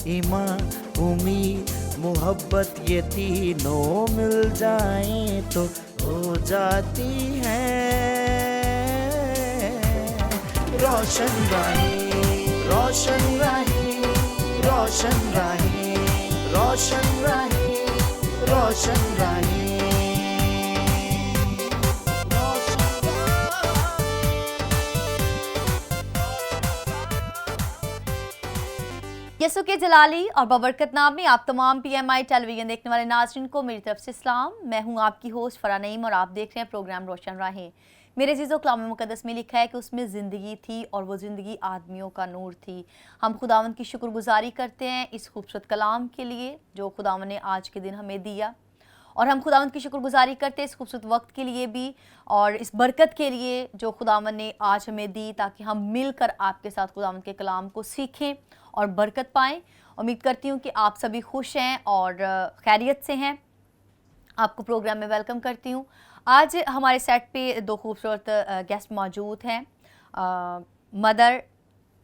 ईमान उम्मीद मोहब्बत ये तीनों मिल जाएं तो हो जाती है रोशन राहें, रोशन राहें, रोशन राहें, रोशन राहें, रोशन राहें। यसु के जलाली और बबरकत नाम में आप तमाम PMI टेलीविजन देखने वाले नाज़रीन को मेरी तरफ से सलाम। मैं हूं आपकी होस्ट फरा नईम और आप देख रहे हैं प्रोग्राम रोशन राहें। मेरे अज़ीज़ों, कलाम मुक़द्दस में लिखा है कि उसमें ज़िंदगी थी और वो ज़िंदगी आदमियों का नूर थी। हम खुदावंद की शुक्रगुजारी करते हैं इस खूबसूरत कलाम के लिए जो खुदावंद ने आज के दिन हमें दिया, और हम खुदावंद की शुक्रगुजारी करते हैं इस खूबसूरत वक्त के लिए भी और इस बरकत के लिए जो खुदावंद ने आज हमें दी, ताकि हम मिलकर आपके साथ खुदावंद के कलाम को सीखें और बरकत पाएँ। उम्मीद करती हूँ कि आप सभी खुश हैं और खैरियत से हैं। आपको प्रोग्राम में वेलकम करती हूँ। आज हमारे सेट पे दो खूबसूरत गेस्ट मौजूद हैं, मदर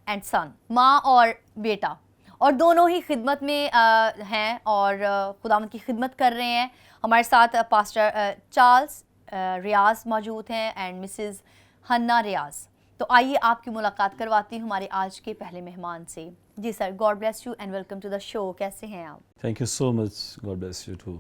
एंड सन, माँ और बेटा, और दोनों ही खिदमत में हैं और खुदावंद की खिदमत कर रहे हैं। हमारे साथ पास्टर चार्ल्स रियाज मौजूद हैं एंड मिसेस हन्ना रियाज। तो आइए आपकी मुलाकात करवाती हूँ हमारे आज के पहले मेहमान से। जी sir, God bless you and welcome to the show. कैसे हैं आप? Thank you so much, God bless you too.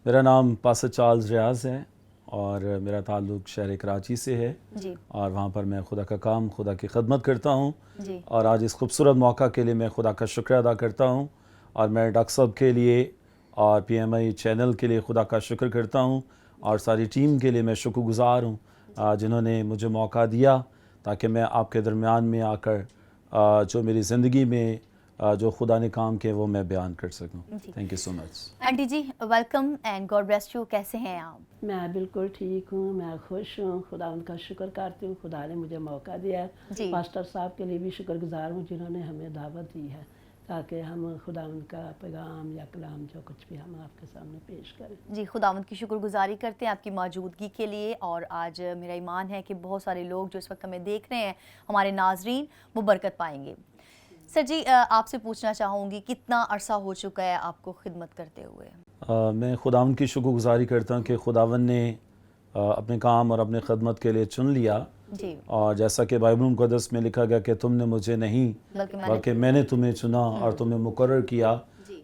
मेरा नाम पास्टर चार्ल्स रियाज है और मेरा ताल्लुक़ शहर कराची से है जी। और वहाँ पर मैं खुदा का काम, खुदा की खदमत करता हूँ जी। और आज इस खूबसूरत मौका के लिए मैं खुदा का शुक्र अदा करता हूँ और मैं डॉक्टर साहब के लिए और PMI चैनल के लिए खुदा का शुक्र करता हूँ और सारी टीम के लिए मैं शुक्रगुज़ार हूँ जिन्होंने मुझे मौका दिया ताकि मैं आपके दरमियान में आकर जो मेरी ज़िंदगी में जो खुदा ने काम किए वो मैं बयान कर सकूं। Thank you so much. Aunty ji welcome and God bless you. कैसे हैं आप? मैं बिल्कुल ठीक हूँ, मैं खुश हूँ, खुदा उनका शुक्र करती हूँ, खुदा ने मुझे मौका दिया है। पास्टर साहब के लिए भी शुक्रगुजार हूँ जिन्होंने हमें दावत दी है ताकि हम खुदा उनका पैगाम या कलाम जो कुछ भी हम आपके सामने पेश करें। जी, खुदावंद की शुक्रगुजारी करते हैं आपकी मौजूदगी के लिए, और आज मेरा ईमान है कि बहुत सारे लोग जो इस वक्त हमें देख रहे हैं, हमारे नाजरीन, वो बरकत पाएंगे। सर जी, आपसे पूछना चाहूँगी कितना अरसा हो चुका है आपको खिदमत करते हुए? मैं खुदावंद की शुक्रगुजारी करता हूँ कि खुदावंद ने अपने काम और अपने खदमत के लिए चुन लिया जी। और जैसा कि बाइबल मुक़द्दस में लिखा गया कि तुमने मुझे नहीं बल्कि मैंने तुम्हें चुना और तुम्हें मुकर्रर किया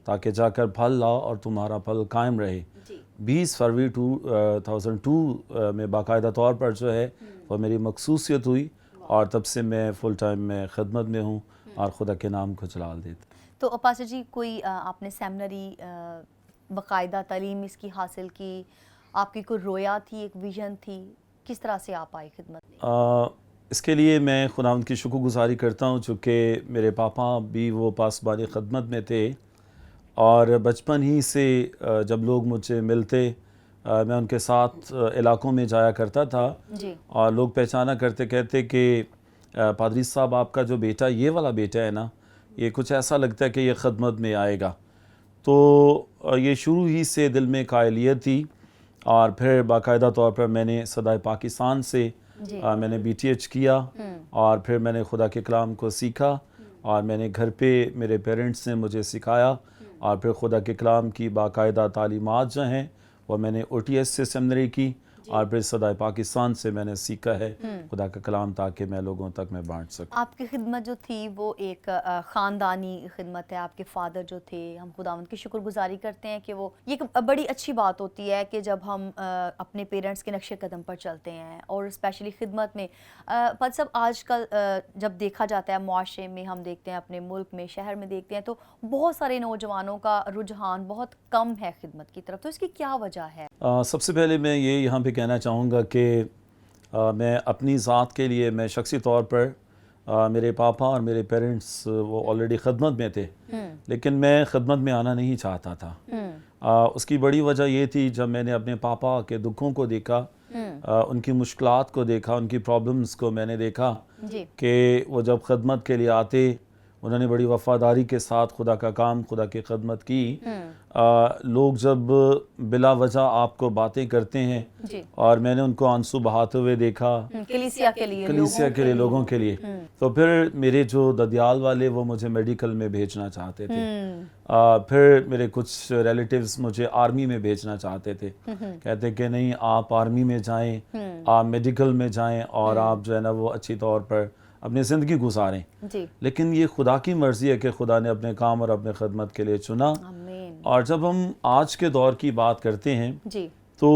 ताकि जाकर फल लाओ और तुम्हारा फल कायम रहे। 20 फरवरी 2002 में बाकायदा तौर पर जो है वो मेरी मखसूसियत हुई और तब से मैं फुल टाइम में खदमत में हूँ और खुदा के नाम को जलाल देता। तो पास्टर जी, कोई आपने सेमिनरी बाकायदा तालीम इसकी हासिल की, आपकी कोई रोया थी, एक विजन थी, किस तरह से आप आए खिदमत में? इसके लिए मैं खुदावंद की शुक्रगुजारी करता हूँ चूँकि मेरे पापा भी वो पासबानी खदमत में थे और बचपन ही से जब लोग मुझसे मिलते मैं उनके साथ इलाकों में जाया करता था जी। और लोग पहचाना करते, कहते कि पादरी साहब आपका जो बेटा, ये वाला बेटा है ना, ये कुछ ऐसा लगता है कि ये खदमत में आएगा। तो ये शुरू ही से दिल में कायलियत थी और फिर बाकायदा तौर पर मैंने सदाए पाकिस्तान से मैंने BTH किया और फिर मैंने खुदा के कलाम को सीखा और मैंने घर पे मेरे पेरेंट्स ने मुझे सिखाया और फिर खुदा के कलाम की बाकायदा तालीमात जो हैं वो मैंने OTS से सेमिनरी की और फिर सदाए पाकिस्तान से मैंने सीखा है खुदा का कलाम ताकि मैं लोगों तक मैं बांट सकूं। आपकी खिदमत जो थी वो एक ख़ानदानी खिदमत है। आपके फादर जो थे, हम खुदावंद की शुक्रगुजारी करते हैं कि वो, ये एक बड़ी अच्छी बात होती है कि जब हम अपने पेरेंट्स के नक्शे कदम पर चलते हैं और स्पेशली खिदमत में। पर सब आजकल जब देखा जाता है मुआशरे में, हम देखते हैं अपने मुल्क में, शहर में देखते हैं तो बहुत सारे नौजवानों का रुझान बहुत कम है खिदमत की तरफ। तो इसकी क्या वजह है? सबसे पहले मैं ये यहाँ पे कहना चाहूँगा कि मैं अपनी ज़ात के लिए, मैं शख्सी तौर पर मेरे पापा और मेरे पेरेंट्स वो ऑलरेडी ख़दमत में थे लेकिन मैं ख़दमत में आना नहीं चाहता था। उसकी बड़ी वजह ये थी, जब मैंने अपने पापा के दुखों को देखा, उनकी मुश्किलात को देखा, उनकी प्रॉब्लम्स को मैंने देखा कि वो जब ख़दमत के लिए आते उन्होंने बड़ी वफ़ादारी के साथ खुदा का काम, खुदा की खदमत की। लोग जब बिला वजह आपको बातें करते हैं, जी और मैंने उनको आंसू बहाते हुए देखा कलीसिया के लिए लोगों के लिए, तो फिर मेरे जो ददियाल वाले वो मुझे मेडिकल में भेजना चाहते थे। फिर मेरे कुछ रिलेटिव्स मुझे आर्मी में भेजना चाहते थे, कहते कि नहीं आप आर्मी में जाएं, आप मेडिकल में जाएं और आप जो है ना वो अच्छी तौर पर अपनी ज़िंदगी गुजारें। जी लेकिन ये खुदा की मर्ज़ी है कि खुदा ने अपने काम और अपने खदमत के लिए चुना। आमीन। और जब हम आज के दौर की बात करते हैं जी तो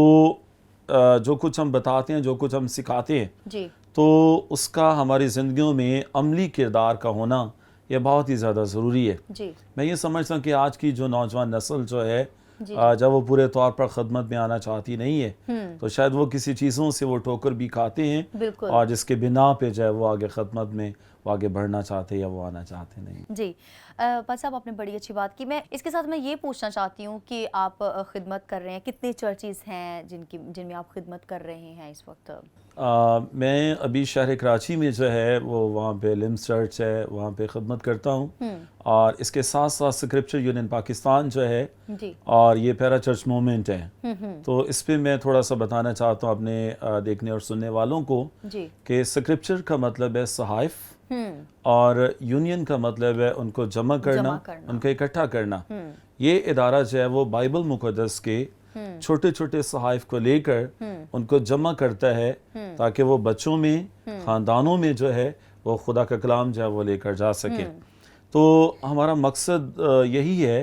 जो कुछ हम बताते हैं, जो कुछ हम सिखाते हैं, जी तो उसका हमारी ज़िंदगियों में अमली किरदार का होना ये बहुत ही ज़्यादा ज़रूरी है। जी मैं ये समझता हूँ कि आज की जो नौजवान नस्ल जो है, जी जब वो पूरे तौर पर खदमत में आना चाहती नहीं है, तो शायद वो किसी चीज़ों से वो ठोकर भी खाते हैं, बिल्कुल और जिसके बिना पे जो है वो आगे खदमत में वो आगे बढ़ना चाहते या वो आना चाहते नहीं। जी पाल साहब आपने बड़ी अच्छी बात की। मैं इसके साथ मैं ये पूछना चाहती हूँ कि आप खिदमत कर रहे हैं, कितने चर्चेज़ हैं जिनमें आप खिदमत कर रहे हैं इस वक्त? मैं अभी शहर कराची में जो है वो वहाँ पे लिम्स चर्च है, वहाँ पे खिदमत करता हूँ, और इसके साथ साथ स्क्रिप्चर यूनियन पाकिस्तान जो है जी और ये पैरा चर्च मूवमेंट है। तो इस पे मैं थोड़ा सा बताना चाहता हूँ अपने देखने और सुनने वालों को जी कि स्क्रिप्चर का मतलब है सहाइफ, और यूनियन का मतलब है उनको जमा करना, उनको इकट्ठा करना। ये इदारा जो है वो बाइबल मुक़द्दस के छोटे छोटे सहाइफ को लेकर उनको जमा करता है, ताकि वो बच्चों में, ख़ानदानों में जो है वो खुदा का कलाम जो है वो लेकर जा सके। तो हमारा मकसद यही है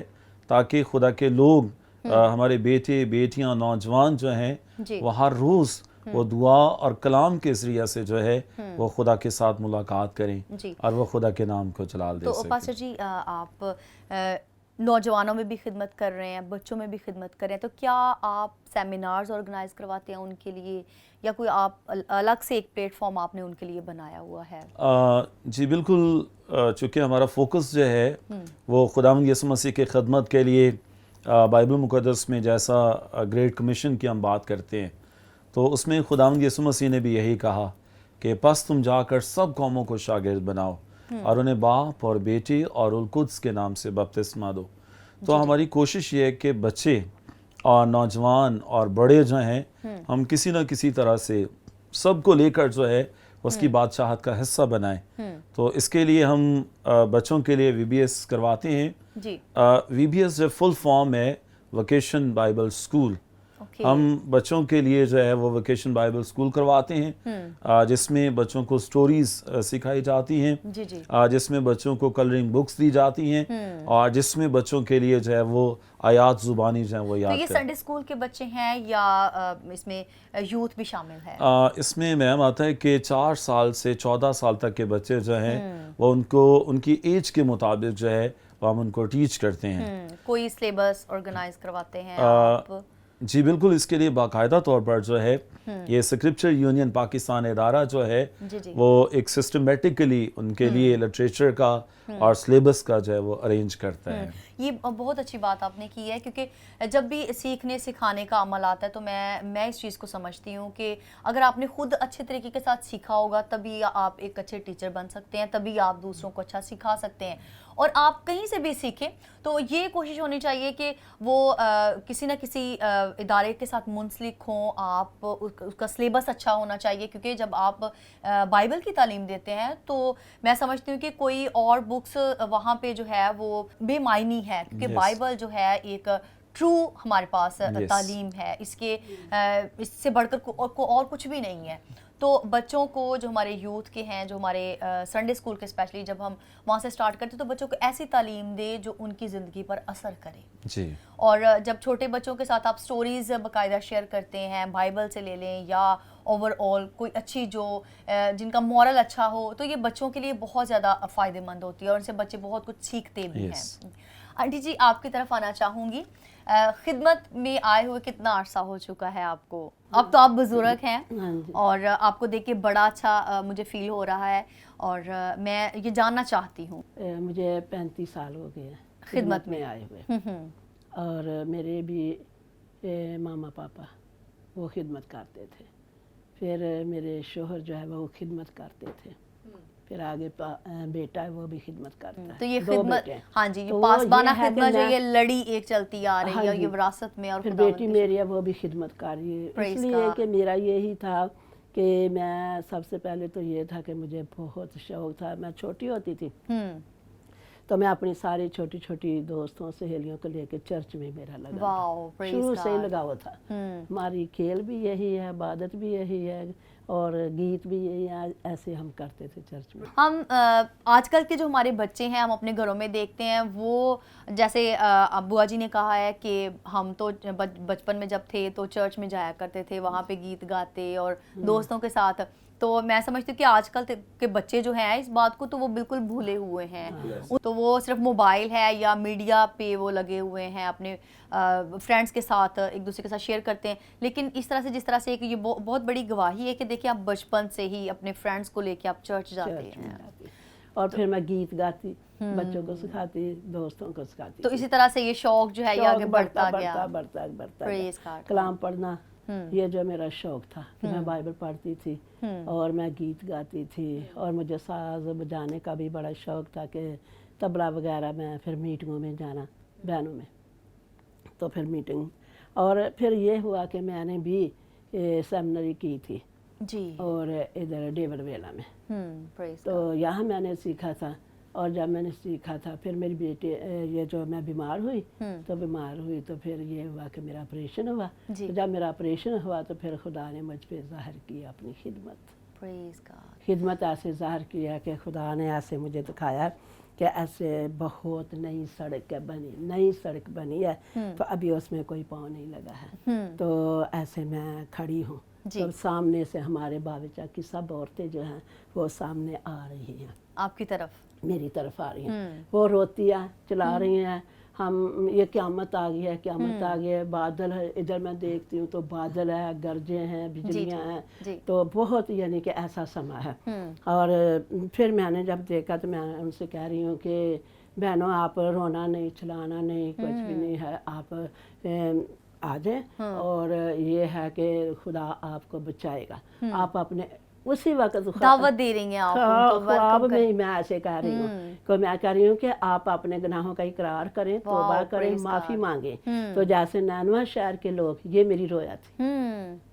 ताकि खुदा के लोग, हमारे बेटे बेटियां, नौजवान जो हैं वो हर रोज़ वो दुआ और कलाम के ज़रिए से जो है वो खुदा के साथ मुलाकात करें जी। और वो खुदा के नाम को जलाल दे तो सकें। पास्टर जी आप नौजवानों में भी खिदमत कर रहे हैं, बच्चों में भी खिदमत कर रहे हैं, तो क्या आप सेमिनार्स ऑर्गेनाइज करवाते हैं उनके लिए, या कोई आप अलग से एक प्लेटफॉर्म आपने उनके लिए बनाया हुआ है? जी बिल्कुल, चूँकि हमारा फोकस जो है वो खुदावंद यीशु मसीह के खदमत के लिए बाइबल मुक़द्दस में जैसा ग्रेट कमीशन की हम बात करते हैं, तो उसमें खुदावंद यीशु मसीह ने भी यही कहा कि बस तुम जाकर सब कौमों को शागिर्द बनाओ और उन्हें बाप और बेटे और उल कुद्स के नाम से बपतिस्मा दो। तो हमारी कोशिश ये है कि बच्चे और नौजवान और बड़े जो हैं, हम किसी न किसी तरह से सबको लेकर जो है उसकी बादशाहत का हिस्सा बनाएं। तो इसके लिए हम बच्चों के लिए VBS करवाते हैं। जी VBS जो फुल फॉर्म है वोकेशन बाइबल स्कूल। हम बच्चों के लिए जो है वो वोकेशन बाइबल स्कूल करवाते हैं, जिसमें बच्चों को स्टोरीज सिखाई जाती हैं, जी जी जिसमें बच्चों को कलरिंग बुक्स दी जाती हैं, और जिसमें बच्चों के लिए जो है वो आयात ज़ुबानी जो है वो याद तो ये करें। संडे स्कूल के बच्चे हैं या इसमें यूथ भी शामिल है? इसमें मैम आता है कि 4 साल से 14 साल तक के बच्चे जो हैं वो उनको उनकी एज के मुताबिक जो है वो हम उनको टीच करते हैं। कोई सिलेबस ऑर्गेनाइज करवाते हैं आप? जी बिल्कुल, इसके लिए बाकायदा तौर पर जो है ये स्क्रिप्चर यूनियन पाकिस्तान इदारा जो है जी जी वो एक सिस्टमेटिकली उनके लिए लिटरेचर का और सिलेबस का जो है वो अरेंज करता है। ये बहुत अच्छी बात आपने की है, क्योंकि जब भी सीखने सिखाने का अमल आता है तो मैं इस चीज़ को समझती हूँ कि अगर आपने खुद अच्छे तरीके के साथ सीखा होगा तभी आप एक अच्छे टीचर बन सकते हैं, तभी आप दूसरों को अच्छा सिखा सकते हैं। और आप कहीं से भी सीखें तो ये कोशिश होनी चाहिए कि वो किसी न किसी इदारे के साथ मुंसलिक हों, आप उसका सिलेबस अच्छा होना चाहिए, क्योंकि जब आप बाइबल की तालीम देते हैं तो मैं समझती हूँ कि कोई और बुक्स वहाँ पे जो है वो बेमायनी है, क्योंकि बाइबल जो है एक ट्रू हमारे पास तालीम है, इससे बढ़कर और कुछ भी नहीं है। तो बच्चों को, जो हमारे यूथ के हैं, जो हमारे संडे स्कूल के स्पेशली जब हम वहाँ से स्टार्ट करते तो बच्चों को ऐसी तालीम दे जो उनकी ज़िंदगी पर असर करे। जी। और जब छोटे बच्चों के साथ आप स्टोरीज़ बाकायदा शेयर करते हैं, बाइबल से ले लें या ओवरऑल कोई अच्छी जो जिनका मॉरल अच्छा हो, तो ये बच्चों के लिए बहुत ज़्यादा फ़ायदेमंद होती है और उनसे बच्चे बहुत कुछ सीखते भी हैं। आंटी जी, आपकी तरफ आना चाहूँगी, खिदमत में आए हुए कितना अरसा हो चुका है आपको? अब तो आप बुजुर्ग हैं और आपको देख के बड़ा अच्छा मुझे फील हो रहा है, और मैं ये जानना चाहती हूँ। मुझे 35 साल हो गए खिदमत में आए हुए, और मेरे भी मामा पापा वो खिदमत करते थे, फिर मेरे शोहर जो है वो खिदमत करते थे, फिर आगे बेटा है वो भी खिदमत करता है। तो ये दो खिदमत, बेटे हैं। हाँ जी, तो ये वो पासबाना ये है कि खिदमत जो मैं- ये लड़ी एक चलती आ रही हाँ है, जी। ये विरासत में, और फिर खुदावंद बेटी की मेरी है वो भी खिदमत कर रही है। Praise इसलिए God. कि मेरा यही था कि मैं सबसे पहले तो ये था कि मुझे बहुत शौक था। मैं छोटी होती थी तो मैं अपनी सारी छोटी छोटी दोस्तों सहेलियों को लेकर चर्च में मेरा लगा वाओ, था। praise शुरू से ही God. लगा हुआ था। हमारी खेल भी यही है, इबादत भी यही है और गीत भी यही है। ऐसे हम करते थे चर्च में। हम आजकल के जो हमारे बच्चे हैं, हम अपने घरों में देखते हैं, वो जैसे बुआ जी ने कहा है कि हम तो बचपन में जब थे तो चर्च में जाया करते थे, वहाँ पे गीत गाते और दोस्तों के साथ। तो मैं समझती हूँ कि आजकल के बच्चे जो हैं इस बात को तो वो बिल्कुल भूले हुए हैं। तो वो सिर्फ मोबाइल है या मीडिया पे वो लगे हुए हैं, अपने फ्रेंड्स के साथ एक दूसरे के साथ शेयर करते हैं। लेकिन इस तरह से, जिस तरह से एक ये बहुत बड़ी गवाही है कि देखिए आप बचपन से ही अपने फ्रेंड्स को लेके आप चर्च जाते हैं। और फिर मैं गीत गाती, बच्चों को सिखाती, दोस्तों को सिखाती। तो इसी तरह से ये शौक जो है ये आगे बढ़ता गया। बढ़ता Praise God. कलाम पढ़ना ये जो मेरा शौक था कि मैं बाइबल पढ़ती थी और मैं गीत गाती थी। और मुझे साज बजाने का भी बड़ा शौक था कि तबला वगैरह में, फिर मीटिंगों में जाना, बहनों में। तो फिर मीटिंग, और फिर ये हुआ कि मैंने भी सेमिनरी की थी जी। और इधर डेवरवेला में। praise God. तो यहाँ मैंने सीखा था। और जब मैंने सीखा था फिर मेरी बेटी ये जो मैं बीमार हुई तो फिर ये हुआ कि मेरा ऑपरेशन हुआ। जी। तो जब मेरा ऑपरेशन हुआ तो फिर खुदा ने मुझ पे ज़ाहिर की अपनी Praise God. खिदमत ऐसे ज़ाहिर किया कि खुदा ने ऐसे मुझे दिखाया कि ऐसे बहुत नई सड़क बनी है तो अभी उसमें कोई पाँव नहीं लगा है। तो ऐसे मैं खड़ी हूँ तो सामने से हमारे बाविचा की सब औरतें जो हैं वो सामने आ रही हैं, आपकी तरफ, मेरी तरफ आ रही हैं। वो रोती हैं, चिल्ला रही हैं, हम ये क़यामत आ गई है, क़यामत आ गई है। बादल है, इधर मैं देखती हूँ तो बादल है, गरजे हैं, बिजलियाँ हैं। तो बहुत यानी कि ऐसा समा है। और फिर मैंने जब देखा तो मैं उनसे कह रही हूँ कि बहनों आप रोना नहीं, चिल्लाना नहीं, कुछ भी नहीं है, आप आ जाएं और ये है कि खुदा आपको बचाएगा। आप अपने उसी वक्त दावत दे रही हैं आप उनको, ख्वाब welcome में मैं ऐसे कह रही हूँ कि मैं कह रही हूँ कि आप अपने गुनाहों का इकरार करें, तौबा करें, praise माफ़ी God. मांगें। तो जैसे नैनवा शहर के लोग, ये मेरी रोया थी,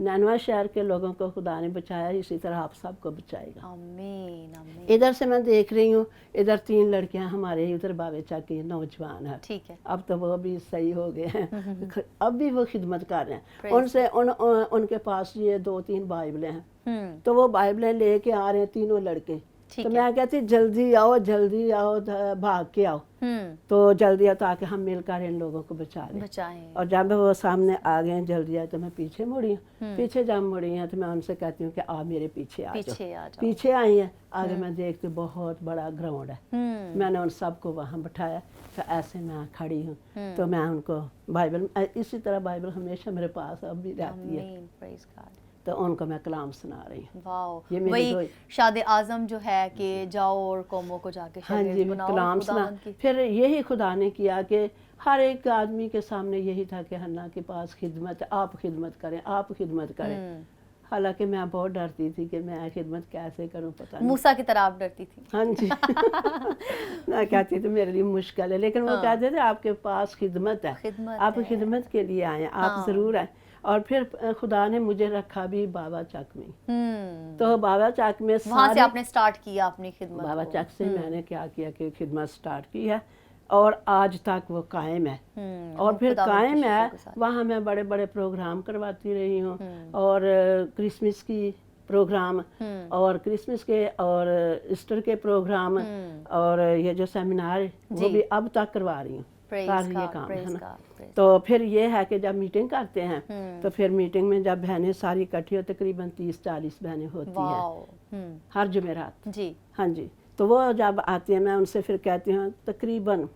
नैनवा शहर के लोगों को खुदा ने बचाया, इसी तरह आप सबको बचाएगा। आमीन आमीन। इधर से मैं देख रही हूँ, इधर 3 लड़कियां हमारे उधर बावेचा की नौजवान है। ठीक है। अब तो वो भी सही हो गए हैं, अब भी वो खिदमत कर रहे हैं। उनसे उनके पास ये 2-3 बाइबलें हैं। तो वो बाइबलें लेके आ रहे हैं तीनों लड़के। तो मैं कहती जल्दी आओ भाग के आओ। तो जल्दी आओ ताकि हम मिलकर इन लोगों को बचाएं। और जब वो सामने आ गए जल्दी आए तो मैं पीछे मुड़ी हूँ। पीछे जब मुड़ी हैं तो मैं उनसे कहती हूँ कि आप मेरे पीछे आ जाओ। पीछे आई हैं, आगे मैं देखती हूँ बहुत बड़ा ग्राउंड है। मैंने उन सबको वहाँ बिठाया तो ऐसे मैं खड़ी हूँ। तो मैं उनको बाइबल, इसी तरह बाइबल हमेशा मेरे पास अब भी रहती है। तो उनको मैं कलाम सुना रही हूँ। वाह, वही शाद आज़म जो है कि जाओ और कौमों को जाके हाँ जी कलाम सुना। फिर यही खुदा ने किया कि हर एक आदमी के सामने यही था कि हन्ना के पास खिदमत, आप खिदमत करें। हालांकि मैं बहुत डरती थी कि मैं खिदमत कैसे करूं, पता नहीं। मूसा की तरह आप डरती थी? हाँ जी मैं कहती थी मेरे लिए मुश्किल है, लेकिन वो कहते थे आपके पास खिदमत है, आप खिदमत के लिए आए, आप ज़रूर आए। और फिर खुदा ने मुझे रखा भी बाबा चक में। तो बाबा चक में वहाँ से आपने स्टार्ट किया अपनी खिदमत? बाबा चक से मैंने क्या किया कि खिदमत स्टार्ट की है और आज तक वो कायम है। और फिर कायम है, वहाँ मैं बड़े बड़े प्रोग्राम करवाती रही हूँ। और क्रिसमस की प्रोग्राम और क्रिसमस के और ईस्टर के प्रोग्राम और ये जो सेमिनार वो भी अब तक करवा रही हूँ। ये काम है ना। तो फिर ये है कि जब मीटिंग करते हैं तो फिर मीटिंग में जब बहनें सारी इकट्ठी हो, तकरीबन 30-40 बहनें होती हैं हर जुमेरात जी। हाँ जी। तो वो जब आती हैं मैं उनसे फिर कहती हूँ तकरीबन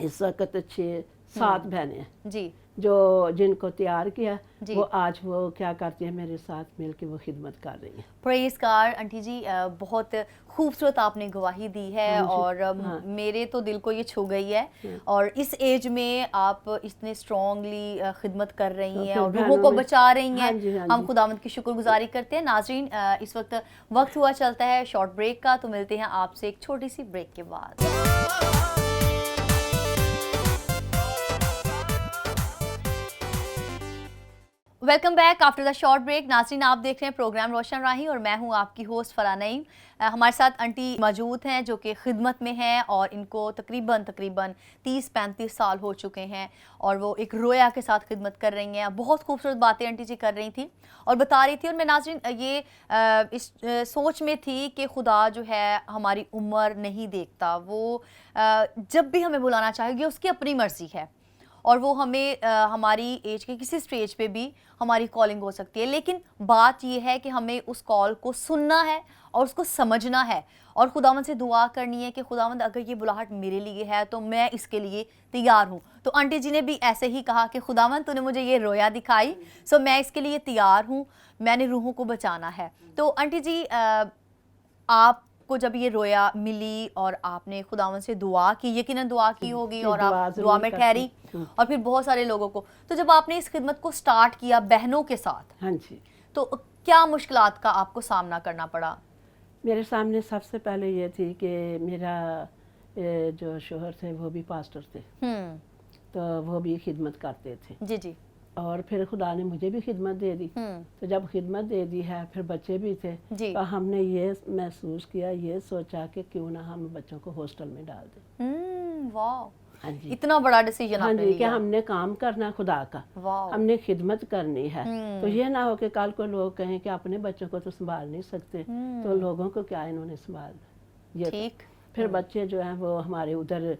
इस वक्त 6-7 बहनें हैं जी। जो जिनको तैयार किया जी। वो आज वो क्या करती है मेरे साथ मिलकर वो खिदमत कर रही हैं। प्रेज़ गॉड आंटी जी, बहुत खूबसूरत आपने गवाही दी है हाँ जी, और हाँ। मेरे तो दिल को ये छू गई है। और इस एज में आप इतने स्ट्रॉन्गली खिदमत कर रही तो हैं फिर और रूहों बहनों को में- बचा रही हाँ हैं। जी, हाँ हम जी। खुदावंद की शुक्रगुजारी करते हैं। नाज़रीन, इस वक्त हुआ चलता है शॉर्ट ब्रेक का, तो मिलते हैं आपसे एक छोटी सी ब्रेक के बाद। Welcome back after the short break. नाज़रीन, आप देख रहे हैं प्रोग्राम रोशन राही और मैं हूं आपकी होस्ट फरा नईम। हमारे साथ आंटी मौजूद हैं जो कि खिदमत में हैं और इनको तकरीबन 30-35 साल हो चुके हैं और वो एक रोया के साथ खिदमत कर रही हैं। बहुत खूबसूरत बातें आंटी जी कर रही थी और बता रही थी। और मैं नाज़रीन ये इस सोच में थी कि खुदा जो है हमारी उम्र नहीं देखता, वो जब भी हमें बुलाना चाहेगी उसकी अपनी मर्ज़ी है और वो हमें हमारी एज के किसी स्टेज पे भी हमारी कॉलिंग हो सकती है। लेकिन बात ये है कि हमें उस कॉल को सुनना है और उसको समझना है और खुदावंद से दुआ करनी है कि खुदावंद अगर ये बुलाहट मेरे लिए है तो मैं इसके लिए तैयार हूँ। तो आंटी जी ने भी ऐसे ही कहा कि खुदावंद तूने मुझे ये रोया दिखाई, सो मैं इसके लिए तैयार हूँ, मैंने रूहों को बचाना है। तो आंटी जी, आपको जब ये रोया मिली और आपने खुदावंद से दुआ की, यकीनन दुआ की होगी जी, और दुआ आप ज़रूर दुआ में करती ठहरी हूँ। और फिर बहुत सारे लोगों को, तो जब आपने इस खिदमत को स्टार्ट किया बहनों के साथ, हाँ जी, तो क्या मुश्किलात का आपको सामना करना पड़ा? मेरे सामने सबसे पहले ये थी कि मेरा जो शोहर थे वो भी पास्टर थे, तो वो भी खिदमत करते थे जी जी। और फिर खुदा ने मुझे भी खिदमत दे दी। तो जब खिदमत दे दी है फिर बच्चे भी थे, जी। तो हमने ये महसूस किया, ये सोचा कि क्यों ना हम बच्चों को हॉस्टल में डाल दें। वाह, हाँ जी, इतना बड़ा डिसीजन हाँ आपने जी, कि लिया। हमने काम करना खुदा का, वाह, हमने खिदमत करनी है। तो ये ना हो कि कल को लोग कहें कि अपने बच्चों को तो संभाल नहीं सकते, तो लोगों को क्या इन्होंने संभाल ये। ठीक। फिर बच्चे जो हैं वो हमारे उधर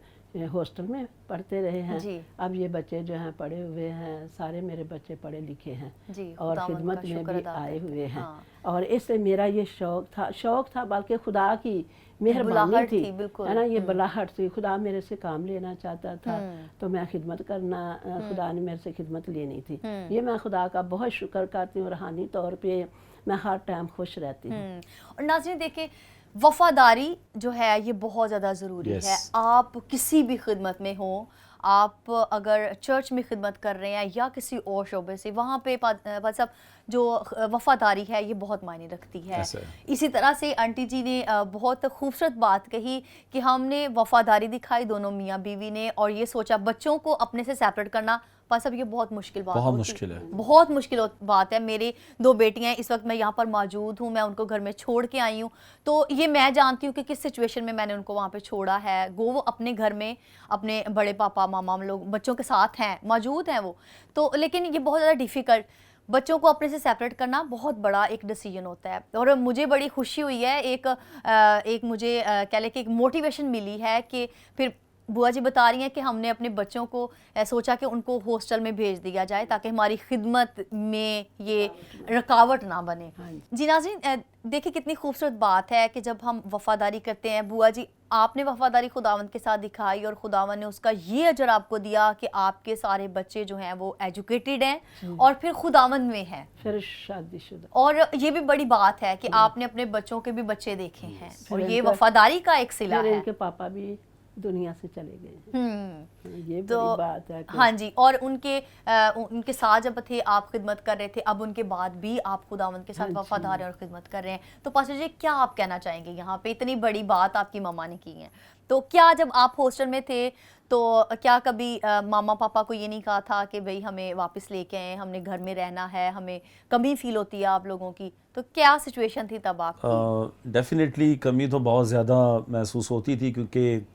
हॉस्टल में पढ़ते रहे हैं। जी। अब ये बच्चे जो हैं पढ़े हुए हैं, सारे मेरे बच्चे पढ़े लिखे हैं जी, और खुदावंद खिदमत का में शुक्र भी अदा आए करते हुए हैं। हैं। हाँ। और इससे मेरा ये शौक था बल्कि खुदा की मेहरबानी बुलाहट थी, थी, बिल्कुल। है ना, ये बुलाहट थी। खुदा मेरे से काम लेना चाहता था तो मैं खिदमत करना, खुदा ने मेरे से खिदमत लेनी थी। ये मैं खुदा का बहुत शुक्र करती हूँ। रूहानी तौर पे मैं हर टाइम खुश रहती हूँ। और नाज़रीन देखिए, वफादारी जो है ये बहुत ज़्यादा ज़रूरी Yes. है। आप किसी भी खिदमत में हो, आप अगर चर्च में खिदमत कर रहे हैं या किसी और शोबे से, वहाँ पे साहब जो वफादारी है ये बहुत मायने रखती है। ऐसा है। इसी तरह से आंटी जी ने बहुत खूबसूरत बात कही कि हमने वफादारी दिखाई दोनों मियाँ बीवी ने और ये सोचा बच्चों को अपने से सेपरेट करना, साहब ये बहुत मुश्किल बात बहुत होती मुश्किल है। बहुत मुश्किल बात है। मेरे 2 बेटियां हैं, इस वक्त मैं यहाँ पर मौजूद हूँ, मैं उनको घर में छोड़ के आई हूँ, तो ये मैं जानती हूँ कि किस सिचुएशन में मैंने उनको वहाँ पे छोड़ा है। वो अपने घर में अपने बड़े पापा मामा लोग बच्चों के साथ हैं, मौजूद हैं वो, तो लेकिन ये बहुत ज़्यादा डिफ़िकल्ट, बच्चों को अपने से सेपरेट करना बहुत बड़ा एक डिसीजन होता है। और मुझे बड़ी खुशी हुई है, एक मुझे कह लें कि एक मोटिवेशन मिली है कि फिर बुआ जी बता रही हैं कि हमने अपने बच्चों को सोचा कि उनको हॉस्टल में भेज दिया जाए ताकि हमारी खिदमत में ये रुकावट ना बने। जी नाज़रीन, देखिए कितनी खूबसूरत बात है कि जब हम वफ़ादारी करते हैं। बुआ जी, आपने वफ़ादारी खुदावंद के साथ दिखाई और खुदावंद ने उसका ये अजर आपको दिया कि आपके सारे बच्चे जो हैं वो एजुकेटेड हैं और फिर खुदावंद में हैं, फिर शादीशुदा। और ये भी बड़ी बात है कि आपने अपने बच्चों के भी बच्चे देखे हैं और ये इनका- वफ़ादारी का एक सिला फिर है। इनके पापा भी दुनिया से चले गए हैं। ये तो बड़ी बात है कि हाँ जी, और उनके साथ जब थे आप खिदमत कर रहे थे, अब उनके बाद भी आप खुदावंद के साथ वफादार हैं और खिदमत कर रहे हैं। तो पास्टर जी, क्या आप कहना चाहेंगे यहाँ पे? इतनी बड़ी बात आपकी मम्मा ने की है, तो क्या जब आप हॉस्टल में थे तो क्या कभी मामा पापा को ये नहीं कहा था कि भाई हमें वापस लेके आए, हमने घर में रहना है, हमें कमी फील होती है आप लोगों की? तो क्या सिचुएशन थी तब आपकी? डेफिनेटली कमी तो बहुत ज़्यादा महसूस होती थी, क्योंकि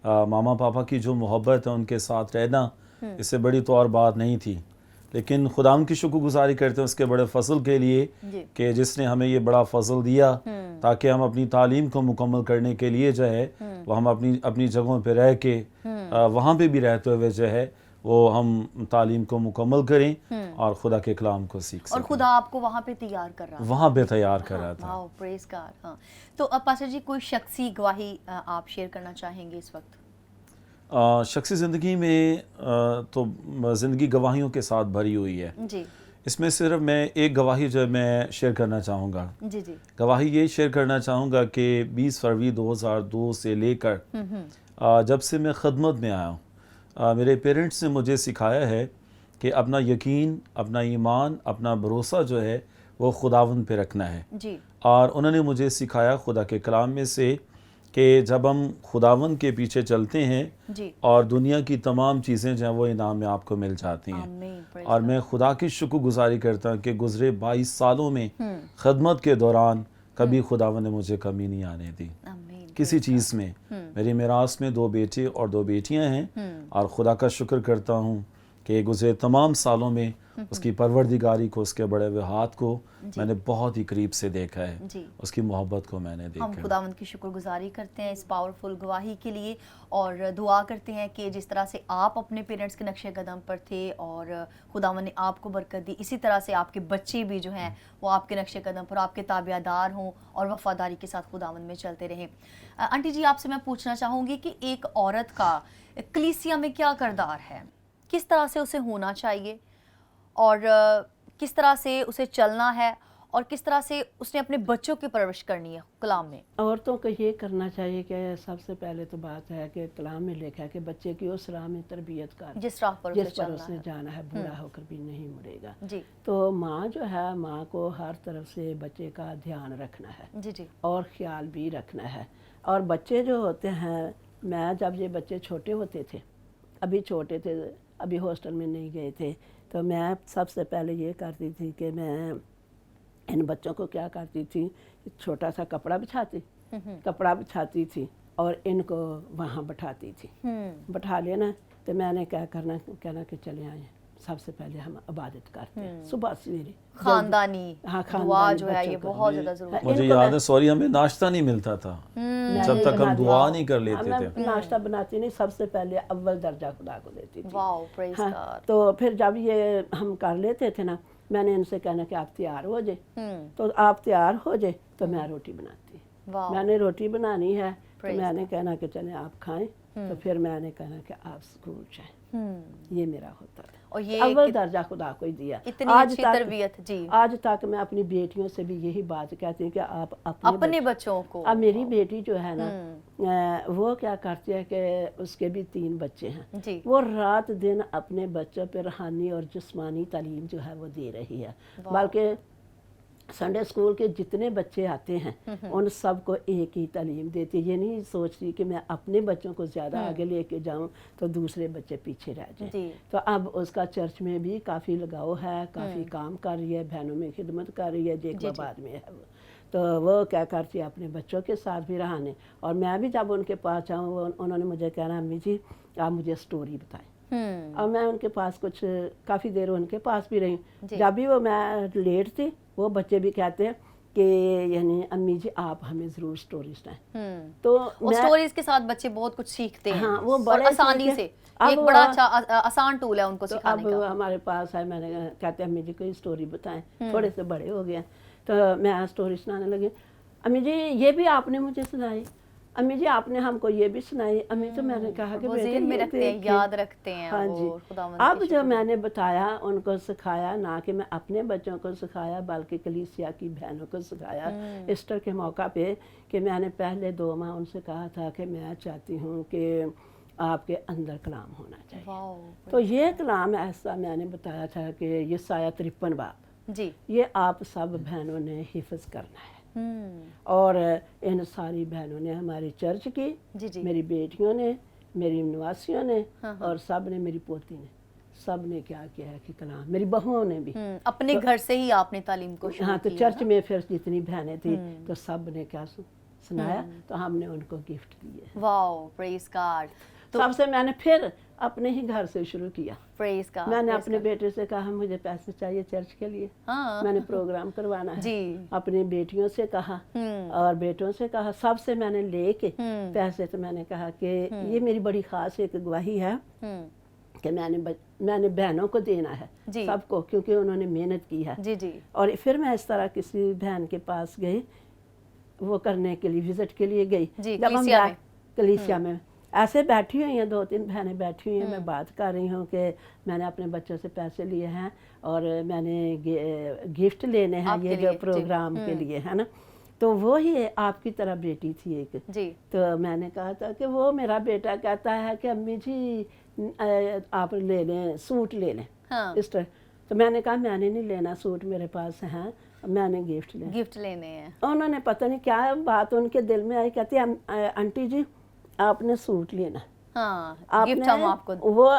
मामा पापा की जो मोहब्बत है उनके साथ रहना, इससे बड़ी तो और बात नहीं थी। लेकिन खुदा की शुक्रगुजारी करते हैं उसके बड़े फजल के लिए कि जिसने हमें ये बड़ा फजल दिया ताकि हम अपनी तालीम को मुकम्मल करने के लिए जो है वो हम अपनी जगहों पे रह के वहाँ पे भी रहते हुए जो है वो हम तालीम को मुकम्मल करें और खुदा के कलाम को सीख सकें। और खुदा आपको वहाँ पे तैयार कर रहा था, वहाँ पे तैयार कर रहा था। Wow, praise God. हाँ, तो अब पास्टर जी कोई शख्सी गवाही आप शेयर करना चाहेंगे इस वक्त? शख्सी ज़िंदगी में तो ज़िंदगी गवाहियों के साथ भरी हुई है। जी इसमें सिर्फ मैं एक गवाही जो मैं शेयर करना चाहूँगा। जी जी गवाही ये शेयर करना चाहूँगा कि 20 फरवरी 2002 से लेकर जब से मैं ख़दमत में आया हूँ, मेरे पेरेंट्स ने मुझे सिखाया है कि अपना यकीन, अपना ईमान, अपना भरोसा जो है वो खुदावंद पे रखना है। जी और उन्होंने मुझे सिखाया खुदा के कलाम में से कि जब हम खुदावंद के पीछे चलते हैं जी और दुनिया की तमाम चीज़ें जो हैं वो इनाम में आपको मिल जाती हैं। आमीन, praise और मैं खुदा की शुक्रगुजारी करता हूँ कि गुज़रे 22 सालों में खदमत के दौरान कभी खुदावंद ने मुझे कमी नहीं आने दी आमीन, किसी चीज़ में। मेरी मिरास में 2 बेटे और 2 बेटियां हैं और खुदा का शुक्र करता हूँ कि गुज़रे तमाम सालों में उसकी परवरदिगारी को, उसके बड़े हुए हाथ को मैंने बहुत ही करीब से देखा है, जी। उसकी मोहब्बत को मैंने देखा हम है। खुदावंद की शुक्रगुजारी करते हैं इस पावरफुल गवाही के लिए और दुआ करते हैं कि जिस तरह से आप अपने पेरेंट्स के नक्शे कदम पर थे और खुदावंद ने आपको बरकत दी, इसी तरह से आपके बच्चे भी जो हैं वो आपके नक्शे कदम पर आपके ताबियादार हों और वफादारी के साथ खुदावंद में चलते रहें। आंटी जी, आपसे मैं पूछना चाहूँगी कि एक औरत का कलीसिया में क्या किरदार है, किस तरह से उसे होना चाहिए और किस तरह से उसे चलना है और किस तरह से उसने अपने बच्चों की परवरिश करनी है कलाम में? औरतों को ये करना चाहिए कि सबसे पहले तो बात है कि कलाम में लिखा है कि बच्चे की उस राह में तरबियत कर जिस राह पर उसे जिस पर चलना उसने है। जाना है, बूढ़ा होकर भी नहीं मुड़ेगा। जी तो माँ जो है, माँ को हर तरफ से बच्चे का ध्यान रखना है जी जी और ख्याल भी रखना है। और बच्चे जो होते हैं, मैं जब ये बच्चे छोटे होते थे, अभी छोटे थे, अभी हॉस्टल में नहीं गए थे, तो मैं सबसे पहले ये करती थी कि मैं इन बच्चों को क्या करती थी, छोटा सा कपड़ा बिछाती थी और इनको वहाँ बैठाती थी। बैठा लेना तो मैंने क्या कहना कि चले आए, सबसे पहले हम इबादत करते हैं सुबह सवेरे। खानदानी हाँ, दुआ खानदानी जो है ये बच्चों को। बहुत ज्यादा जरूरी है। मुझे इनको याद मैं- है, सॉरी, हमें नाश्ता नहीं मिलता था मैं जब ये तक हम बना दुआ दिया। नहीं कर लेते मैं थे। नाश्ता बनाती नहीं, सबसे पहले अव्वल दर्जा खुदा को देती थी। वाओ, प्रेज हाँ, गॉड। तो फिर जब ये हम कर लेते थे ना, मैंने इनसे कहना कि आप तैयार हो जाए, तो आप तैयार हो जाए तो मैं रोटी बनाती। वाओ, मैंने रोटी बनानी है तो Praise मैंने कहना कि चलें आप खाएं, तो फिर मैंने कहना कि आप स्कूल जाएं। ये मेरा होता है। और ये अव्वल दर्जा खुदा को ही दिया। इतनी आज अच्छी तक- तरबियत जी आज तक मैं अपनी बेटियों से भी यही बात कहती हूँ कि आप अपने बच्चों को। अब मेरी बेटी जो है ना, वो क्या करती है कि उसके भी 3 बच्चे हैं, जी वो रात दिन अपने बच्चों पर रूहानी और जिस्मानी तालीम जो है वो दे रही है। बल्कि संडे स्कूल के जितने बच्चे आते हैं उन सबको एक ही तालीम देती है। ये नहीं सोचती कि मैं अपने बच्चों को ज़्यादा आगे लेके जाऊं तो दूसरे बच्चे पीछे रह जाएं। जी तो अब उसका चर्च में भी काफ़ी लगाव है, काफ़ी काम कर रही है, बहनों में खिदमत कर रही है, जेकबाबाद में है वो। तो वो क्या करती है, अपने बच्चों के साथ भी रहने। और मैं भी जब उनके पास जाऊँ, उन्होंने मुझे कहना, अम्मी जी आप मुझे स्टोरी बताएं। और मैं उनके पास कुछ काफ़ी देर उनके पास भी रही। जब भी वो मैं लेट थी, वो बच्चे भी कहते हैं कि यानी अम्मी जी आप हमें ज़रूर स्टोरी सुनाएं। तो और स्टोरीज के साथ बच्चे बहुत कुछ सीखते हैं। हाँ, वो और बड़े आसानी सीखे। से अब एक बड़ा वो- अच्छा आसान टूल है उनको तो सिखाने अब का। हमारे पास है, मैंने कहते हैं अम्मी जी कोई स्टोरी बताएं। थोड़े से बड़े हो गए तो मैं स्टोरी सुनाने लगी। अम्मी जी ये भी आपने मुझे सुनाई, अम्मी जी आपने हमको ये भी सुनाई। अम्मी तो मैंने कहा कि वो बेटे ज़हन में ये रखते हैं, देखिए। याद रखते हैं हाँ वो, जी। खुदावंद अब की जो मैंने बताया उनको सिखाया, ना कि मैं अपने बच्चों को सिखाया बल्कि कलीसिया की बहनों को सिखाया ईस्टर के मौका पे, कि मैंने पहले 2 माह उनसे कहा था कि मैं चाहती हूँ कि आपके अंदर कलाम होना चाहिए। वाओ, तो ये कलाम ऐसा मैंने बताया था कि ये साया 53 बाब, जी ये आप सब बहनों ने हिफ्ज करना है। और इन सारी बहनों ने, हमारी चर्च की, जी जी मेरी बेटियों ने, मेरी निवासियों ने, और सब ने, मेरी पोती ने, सब ने क्या किया है कि कलाम, मेरी बहुओं ने भी। अपने घर से ही आपने तालीम को शुरू हाँ, तो किया चर्च में फिर जितनी बहनें थी तो सब ने क्या सुनाया, तो हमने उनको गिफ्ट दिए। Wow, praise God. सबसे मैंने फिर अपने ही घर से शुरू किया। Praise God. मैंने अपने बेटे से कहा मुझे पैसे चाहिए चर्च के लिए, हाँ मैंने प्रोग्राम करवाना है। जी अपनी बेटियों से कहा और बेटों से कहा, सबसे मैंने लेके पैसे, तो मैंने कहा कि ये मेरी बड़ी खास एक गवाही है कि मैंने बहनों को देना है जी। सबको, क्योंकि उन्होंने मेहनत की है। जी जी और फिर मैं इस तरह किसी बहन के पास गई, वो करने के लिए, विजिट के लिए गई। जी, जब हम कलीसिया में। कलीसिया में, ऐसे बैठी हुई हैं, 2-3 बहनें बैठी हुई हैं, मैं बात कर रही हूँ कि मैंने अपने बच्चों से पैसे लिए हैं और मैंने गिफ्ट लेने हैं आपके ये लिए, जो प्रोग्राम के लिए, है ना। तो वो ही आपकी तरह बेटी थी एक। जी। तो मैंने कहा था कि वो मेरा बेटा कहता है कि अम्मी जी आप ले लें, सूट ले लें। हाँ। इस तरह तो मैंने कहा मैंने नहीं लेना सूट, मेरे पास हैं, मैंने गिफ्ट लेने हैं। उन्होंने पता नहीं क्या बात उनके दिल में आई, कहती आंटी जी आपने सूट लेना, हाँ, गिफ्ट हम आपको, वो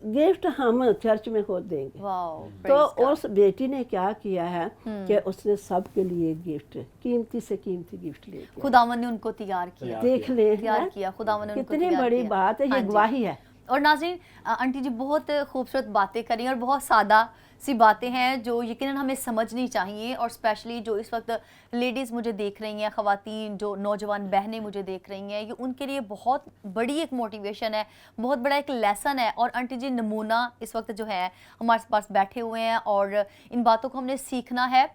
गिफ्ट हम चर्च में खुद देंगे। वाओ, तो उस बेटी ने क्या किया है कि उसने सबके लिए गिफ्ट, कीमती से कीमती गिफ्ट ले दिया। खुदावन ने उनको तैयार किया, देख ले, तैयार किया, खुदावन ने उनको कितनी तैयार बड़ी किया। बात है, हाँ ये जी। गवाही है। और नाज़रीन, आंटी जी बहुत खूबसूरत बातें करी और बहुत सादा सी बातें हैं जो यकीनन हमें समझनी चाहिए, और स्पेशली जो इस वक्त लेडीज़ मुझे देख रही हैं, ख़वातीन जो नौजवान बहनें मुझे देख रही हैं, ये उनके लिए बहुत बड़ी एक मोटिवेशन है, बहुत बड़ा एक लेसन है। और आंटी जी नमूना इस वक्त जो है हमारे पास बैठे हुए हैं और इन बातों को हमने सीखना है।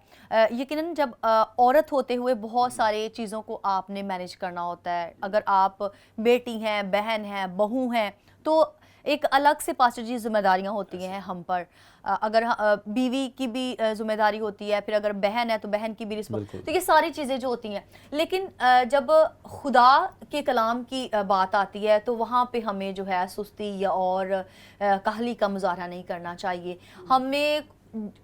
यकीनन जब औरत होते हुए बहुत सारे चीज़ों को आपने मैनेज करना होता है। अगर आप बेटी हैं, बहन हैं, बहू हैं, तो एक अलग से पास्टर जी जिम्मेदारियां होती हैं हम पर। अगर बीवी की भी जिम्मेदारी होती है, फिर अगर बहन है तो बहन की भी रिस्पॉन्स, तो ये सारी चीज़ें जो होती हैं। लेकिन जब खुदा के कलाम की बात आती है तो वहाँ पे हमें जो है सुस्ती या और काहली का मुजाहरा नहीं करना चाहिए। हमें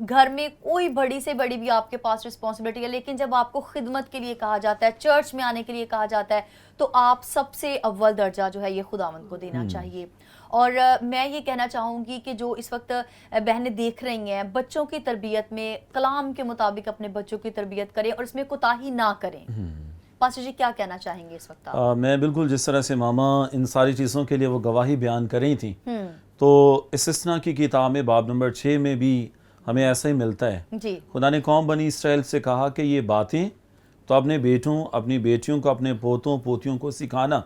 घर में कोई बड़ी से बड़ी भी आपके पास रिस्पॉन्सिबिलिटी है, लेकिन जब आपको खिदमत के लिए कहा जाता है, चर्च में आने के लिए कहा जाता है, तो आप सबसे अव्वल दर्जा जो है ये खुदावंद को देना चाहिए। और मैं ये कहना चाहूँगी कि जो इस वक्त बहनें देख रही हैं, बच्चों की तरबियत में कलाम के मुताबिक अपने बच्चों की तरबियत करें और इसमें कोताही ना करें। पास्टर जी क्या कहना चाहेंगे इस वक्त आप? मैं बिल्कुल जिस तरह से मामा इन सारी चीज़ों के लिए वो गवाही बयान कर रही थी, तो इस्तिस्ना की किताब में बाब नंबर 6 में भी हमें ऐसा ही मिलता है जी। खुदा ने कौम बनी इसराइल से कहा कि ये बातें तो अपने बेटों, अपनी बेटियों को, अपने पोतों पोतियों को सिखाना,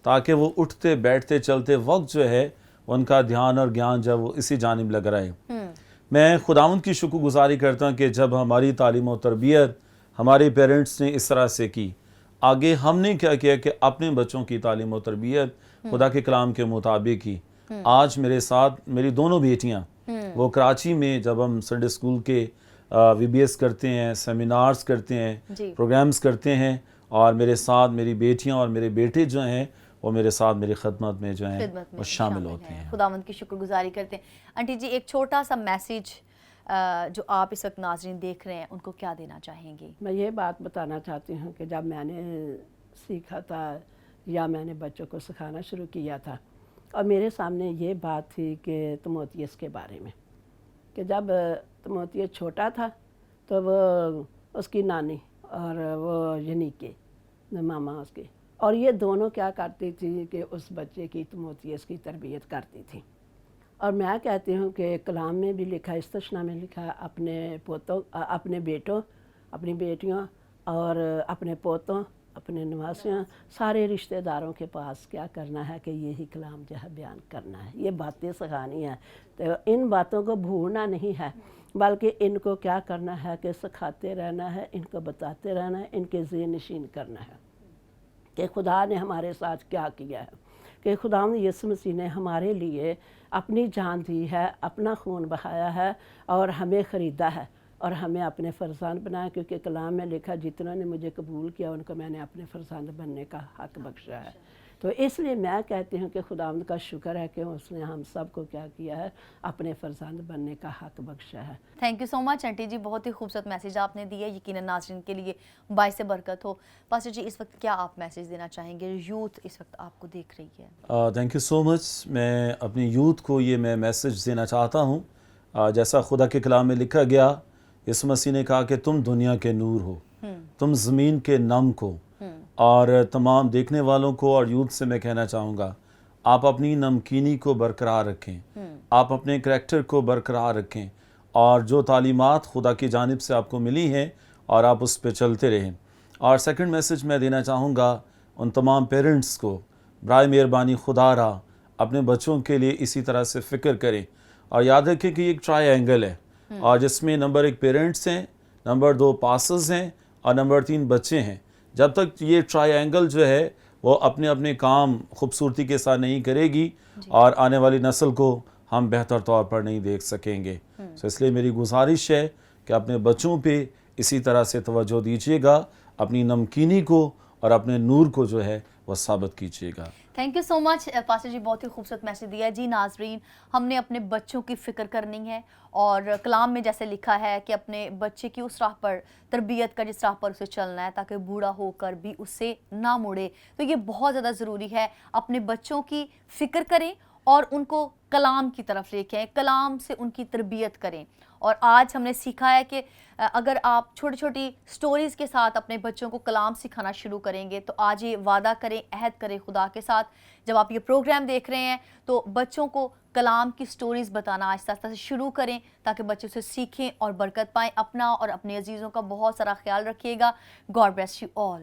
ताकि वो उठते बैठते चलते वक्त जो है उनका ध्यान और ज्ञान जब वो इसी जानिब लग रहा है। मैं खुदावंद की शुक्रगुजारी करता हूँ कि जब हमारी तालीम और तरबियत हमारे पेरेंट्स ने इस तरह से की, आगे हमने क्या किया कि अपने बच्चों की तालीम और तरबियत खुदा के कलाम के मुताबिक की। आज मेरे साथ मेरी दोनों बेटियाँ, वो कराची में जब हम संडे स्कूल के VBS करते हैं, सेमिनार्स करते हैं, प्रोग्राम्स करते हैं, और मेरे साथ मेरी बेटियां और मेरे बेटे जो हैं वो मेरे साथ मेरी खिदमत में जो हैं वो शामिल होते हैं। खुदावंद की शुक्रगुजारी करते हैं। आंटी जी एक छोटा सा मैसेज जो आप इस वक्त नाज़रीन देख रहे हैं उनको क्या देना चाहेंगे? मैं ये बात बताना चाहती हूँ कि जब मैंने सीखा था या मैंने बच्चों को सिखाना शुरू किया था, और मेरे सामने ये बात थी कि तिमोथियस के बारे में, कि जब तिमोथियस छोटा था तो वो उसकी नानी और वो यनीके मामा उसके, और ये दोनों क्या करती थी कि उस बच्चे की तिमोथियस की तरबियत करती थी। और मैं कहती हूँ कि कलाम में भी लिखा, इस्तिस्ना में लिखा, अपने पोतों, अपने बेटों, अपनी बेटियों और अपने पोतों, अपने निवासियों, सारे रिश्तेदारों के पास क्या करना है कि यही कलाम जो है बयान करना है, ये बातें सिखानी है। तो इन बातों को भूलना नहीं है, बल्कि इनको क्या करना है कि सिखाते रहना है, इनको बताते रहना है, इनके ज़हन नशीन करना है कि खुदा ने हमारे साथ क्या किया है, कि खुदा यीशु मसीह ने हमारे लिए अपनी जान दी है, अपना खून बहाया है और हमें ख़रीदा है और हमें अपने फ़रज़ान बनाया, क्योंकि कलाम में लिखा जितनों ने मुझे कबूल किया उनको मैंने अपने फ़रज़ान बनने का हक़ बख्शा है। तो इसलिए मैं कहती हूँ कि खुदावंद का शुक्र है कि उसने हम सब को क्या किया है, अपने फ़रज़ान बनने का हक़ बख्शा है। Thank you so much aunty ji, बहुत ही खूबसूरत मैसेज आपने दिया, यकीनन नाज़रीन के लिए बाइस बरकत हो। पास्टर जी इस वक्त क्या आप मैसेज देना चाहेंगे? यूथ इस वक्त आपको देख रही है। Thank you so much. मैं अपनी यूथ को ये मैं मैसेज देना चाहता हूँ, जैसा खुदा के कलाम में लिखा गया, यीशु मसीह ने कहा कि तुम दुनिया के नूर हो, तुम ज़मीन के नम हो। और तमाम देखने वालों को और यूथ से मैं कहना चाहूँगा, आप अपनी नमकीनी को बरकरार रखें, आप अपने करैक्टर को बरकरार रखें, और जो तालीमात खुदा की जानिब से आपको मिली हैं और आप उस पर चलते रहें। और सेकंड मैसेज मैं देना चाहूँगा उन तमाम पेरेंट्स को, बराए मेहरबानी खुदारा अपने बच्चों के लिए इसी तरह से फ़िक्र करें, और याद रखें कि एक ट्रायंगल है, और जिसमें नंबर 1 पेरेंट्स हैं, नंबर 2 पासर्स हैं और नंबर 3 बच्चे हैं। जब तक ये ट्रायंगल जो है وہ اپنے اپنے کام خوبصورتی کے ساتھ نہیں کرے گی اور آنے والی نسل کو ہم بہتر طور پر نہیں دیکھ سکیں گے. اس لیے میری گزارش ہے کہ اپنے بچوں پہ اسی طرح سے توجہ دیجیے گا, اپنی نمکینی کو اور اپنے نور کو جو ہے وہ ثابت کیجیے گا. Thank you so much pastor ji, بہت ہی خوبصورت میسیج دیا. جی ناظرین, ہم نے اپنے بچوں کی فکر کرنی ہے اور کلام میں جیسے لکھا ہے کہ اپنے بچے کی اس راہ پر تربیت کا, جس راہ پر اسے چلنا ہے تاکہ بوڑھا ہو کر بھی اس سے نہ مڑے. تو یہ بہت زیادہ ضروری ہے, اپنے بچوں کی فکر کریں اور ان کو کلام کی طرف لے کے آئیں, کلام سے ان کی تربیت کریں. اور آج ہم نے سیکھا ہے کہ اگر آپ چھوٹی چھوٹی سٹوریز کے ساتھ اپنے بچوں کو کلام سکھانا شروع کریں گے تو آج یہ وعدہ کریں, عہد کریں خدا کے ساتھ, جب آپ یہ پروگرام دیکھ رہے ہیں تو بچوں کو کلام کی سٹوریز بتانا آہستہ آہستہ سے شروع کریں تاکہ بچے اسے سیکھیں اور برکت پائیں. اپنا اور اپنے عزیزوں کا بہت سارا خیال رکھیے گا. God bless you all.